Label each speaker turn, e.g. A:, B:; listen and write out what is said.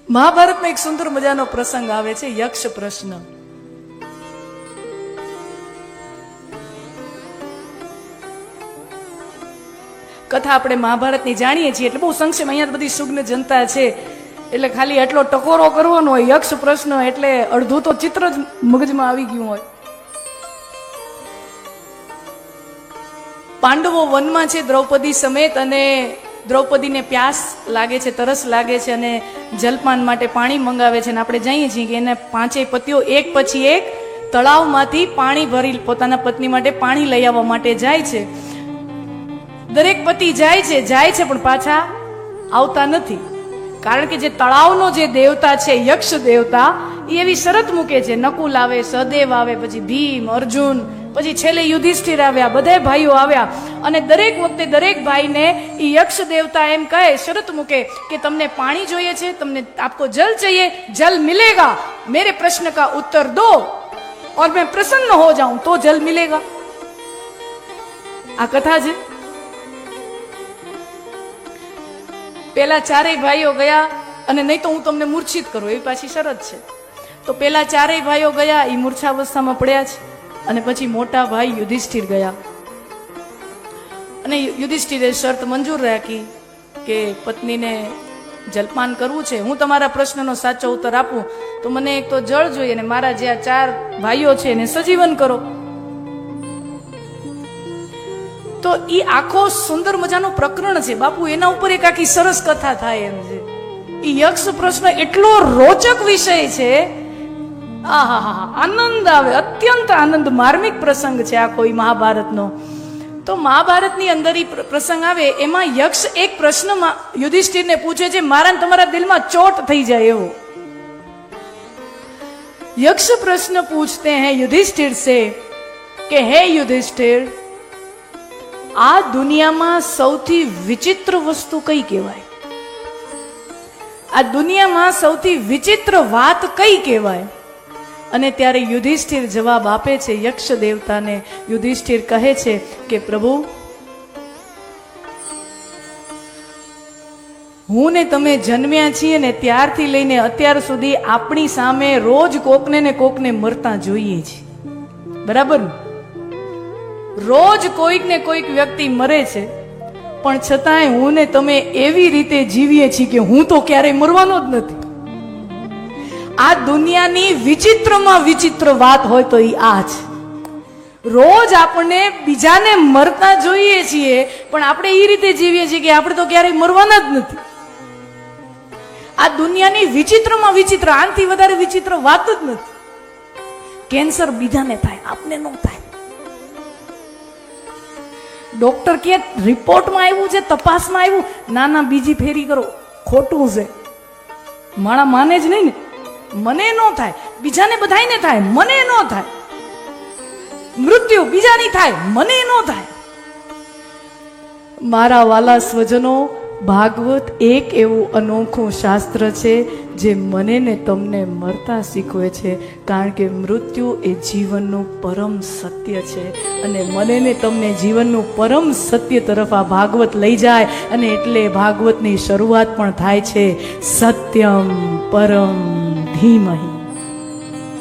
A: મહાભારતમાં એક સુંદર મજાનો પ્રસંગ આવે છે, યક્ષ પ્રશ્ન. કથા આપણે મહાભારતની જાણીએ છીએ એટલે બહુ સંક્ષેપ, અહીંયા બધી સુગ્ન જનતા છે એટલે ખાલી એટલો ટકોરો કરવાનો હોય. યક્ષ પ્રશ્ન એટલે અડધું તો ચિત્ર જ મગજમાં આવી ગયું હોય. પાંડવો વનમાં છે દ્રૌપદી સમેત, અને દ્રૌપદીને પ્યાસ લાગે છે, તરસ લાગે છે, અને જલપાન માટે પાણી મંગાવે છે. અને આપણે જાણીએ છીએ કે એને પાંચેય પતિઓ એક પછી એક તળાવમાંથી પાણી ભરી પોતાના પત્ની માટે પાણી લઈ આવવા માટે જાય છે. દરેક પતિ જાય છે પણ પાછા આવતા નથી. કારણ કે જે તળાવનો જે દેવતા છે યક્ષ દેવતા, એ એવી શરત મૂકે છે. નકુલ આવે, સહદેવ આવે, પછી ભીમ, અર્જુન, પછી છેલ્લે યુધિષ્ઠિર આવ્યા, બધા ભાઈઓ આવ્યા. અને દરેક વખતે દરેક ભાઈને એ યક્ષ દેવતા એમ કહે, શરત મૂકે કે તમને પાણી જોઈએ છે, તમને આપકો જલ चाहिए, जल मिलेगा, मेरे प्रश्न का उत्तर दो और मैं प्रसन्न हो जाऊं तो जल मिलेगा. આ કથા છે. પેલા ચારેય ભાઈઓ ગયા, અને નહીં તો હું તમને મૂર્છિત કરું એવી પાછી શરત છે. તો પેલા ચારેય ભાઈઓ ગયા, એ મૂર્છાવસ્થામાં પડ્યા છે. અને પછી મોટા ભાઈ યુધિષ્ઠિર ગયા, અને યુધિષ્ઠિરે શરત મંજૂર રાખી કે પત્નીને જલપાન કરવું છે, હું તમારા પ્રશ્નનો સાચો ઉત્તર આપું તો મને એક તો જળ જોઈએ, અને મારા જે આ ચાર ભાઈઓ છે એને સજીવન કરો. તો એ આખો સુંદર મજાનો પ્રકરણ છે બાપુ, એના ઉપર એક આખી સરસ કથા થાય એમ છે. એ યક્ષ પ્રશ્ન એટલો રોચક વિષય છે, આહા આનંદ આવે, અત્યંત આનંદ, માર્મિક પ્રસંગ છે આખો એ મહાભારતનો. તો મહાભારતની અંદર એ પ્રસંગ આવે, એમાં યક્ષ એક પ્રશ્નમાં યુધિષ્ઠિરને પૂછે છે, મારા ને તમારા દિલમાં ચોટ થઈ જાય એવો. यक्ष प्रश्न पूछते हैं युधिष्ठिर से कि हे युधिष्ठिर, આ દુનિયામાં સૌથી વિચિત્ર વસ્તુ કઈ કહેવાય? આ દુનિયામાં સૌથી વિચિત્ર વાત કઈ કહેવાય? અને ત્યારે યુધિષ્ઠિર જવાબ આપે છે યક્ષ દેવતાને. યુધિષ્ઠિર કહે છે કે પ્રભુ, હું ને તમે જન્મ્યા છીએ ને ત્યારથી લઈને અત્યાર સુધી આપણી સામે રોજ કોકને ને કોકને મરતા જોઈએ છીએ, બરાબર? રોજ કોઈક ને કોઈક વ્યક્તિ મરે છે, પણ છતાંય હું ને તમે એવી રીતે જીવીએ છીએ કે હું તો ક્યારેય મરવાનો જ નથી. આ દુનિયાની વિચિત્રમાં વિચિત્ર વાત હોય તો એ આ છે. રોજ આપણને બીજાને મરતા જોઈએ છીએ, પણ આપણે એ રીતે જીવીએ છીએ કે આપણે તો ક્યારેય મરવાના જ નથી. આ દુનિયાની વિચિત્રમાં વિચિત્ર, આનાથી વધારે વિચિત્ર વાત જ નથી. કેન્સર બીજાને થાય, આપને ન થાય. ડોક્ટર કે રિપોર્ટમાં આવ્યું છે, તપાસમાં આવ્યું, ના ના બીજી ફેરી કરો, ખોટું છે. માણા માને જ નહીં ને. મને ન થાય, બીજાને બધાને થાય, મને ન થાય. મૃત્યુ બીજાની થાય, મને ન થાય. મારા વાલા સ્વજનો, ભાગવત એક એવું અનોખું શાસ્ત્ર છે જે મને ને તમને મરતા શીખવે છે. કારણ કે મૃત્યુ એ જીવનનું પરમ સત્ય છે, અને મને ને તમને જીવનનું પરમ સત્ય તરફ આ ભાગવત લઈ જાય. અને એટલે ભાગવતની શરૂઆત પણ થાય છે સત્યમ પરમ ધીમહિ.